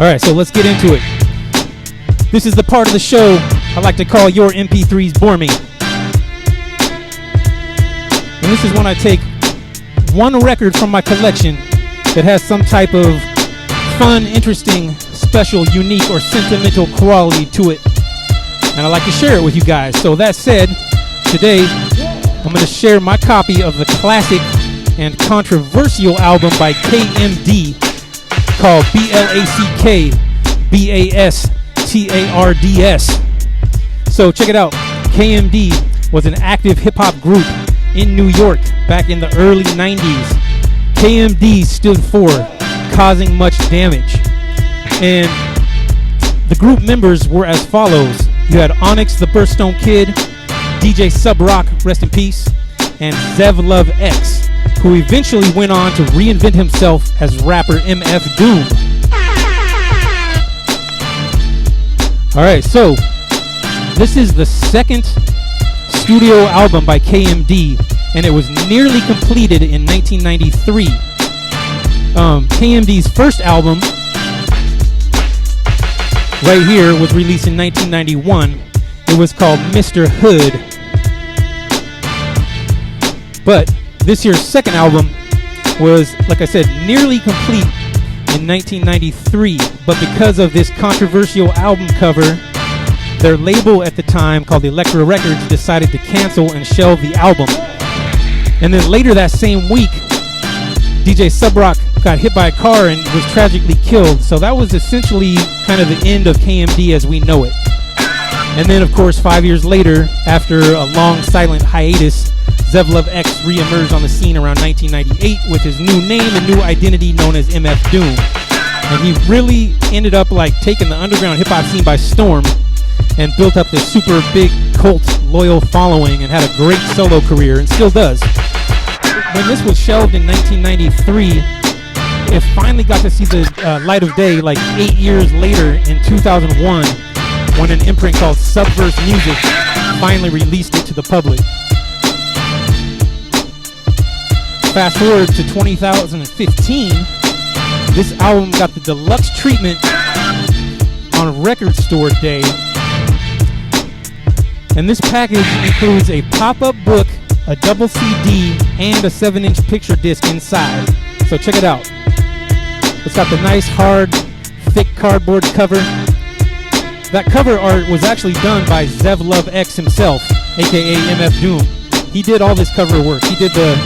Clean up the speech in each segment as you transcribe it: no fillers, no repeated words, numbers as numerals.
Alright, so let's get into it. This is the part of the show I like to call Your MP3's Bore Me. And this is when I take one record from my collection that has some type of fun, interesting, special, unique, or sentimental quality to it. And I like to share it with you guys. So that said, today I'm going to share my copy of the classic and controversial album by KMD called BLACKBASTARDS. So check it out. KMD was an active hip-hop group in New York back in the early 90s. KMD stood for Causing Much Damage. And the group members were as follows. You had Onyx the Burstone Kid, DJ Subrock, rest in peace, and Zev Love X, who eventually went on to reinvent himself as rapper MF Doom. Alright, so this is the second studio album by KMD, and it was nearly completed in 1993. KMD's first album, right here, was released in 1991. It was called Mr. Hood. But this year's second album was, like I said, nearly complete in 1993. But because of this controversial album cover, their label at the time, called Elektra Records, decided to cancel and shelve the album. And then later that same week, DJ Subrock got hit by a car and was tragically killed. So that was essentially kind of the end of KMD as we know it. And then, of course, 5 years later, after a long silent hiatus, Zev Love X re-emerged on the scene around 1998 with his new name and new identity known as MF Doom. And he really ended up like taking the underground hip-hop scene by storm and built up this super big cult loyal following and had a great solo career and still does. When this was shelved in 1993, it finally got to see the light of day like 8 years later in 2001 when an imprint called Subverse Music finally released it to the public. Fast forward to 2015, this album got the deluxe treatment on Record Store Day. And this package includes a pop-up book, a double CD, and a 7-inch picture disc inside. So check it out. It's got the nice, hard, thick cardboard cover. That cover art was actually done by Zev Love X himself, aka MF Doom. He did all this cover work. He did the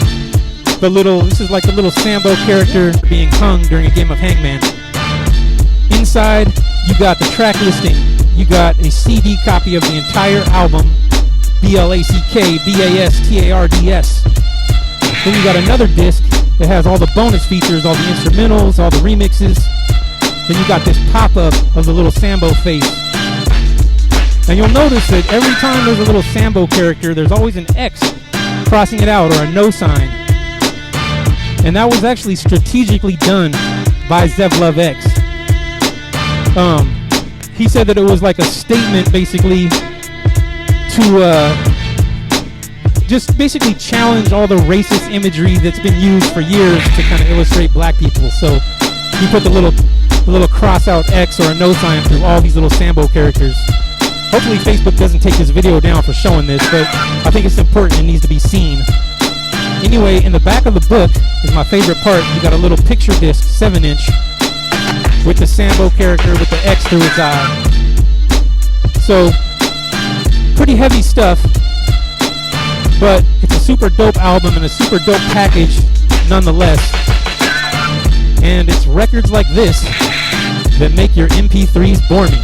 little, this is like the little Sambo character being hung during a game of Hangman. Inside, you got the track listing. You got a CD copy of the entire album, BLACKBASTARDS. Then you got another disc that has all the bonus features, all the instrumentals, all the remixes. Then you got this pop-up of the little Sambo face. And you'll notice that every time there's a little Sambo character, there's always an X crossing it out or a no sign. And that was actually strategically done by Zev Love X. He said that it was like a statement basically to just basically challenge all the racist imagery that's been used for years to kind of illustrate black people. So he put the little cross out X or a no sign through all these little Sambo characters. Hopefully Facebook doesn't take this video down for showing this, but I think it's important. It needs to be seen. Anyway, in the back of the book is my favorite part. You got a little picture disc, 7-inch, with the Sambo character with the X through its eye. So, pretty heavy stuff, but it's a super dope album and a super dope package nonetheless. And it's records like this that make your MP3s bore me.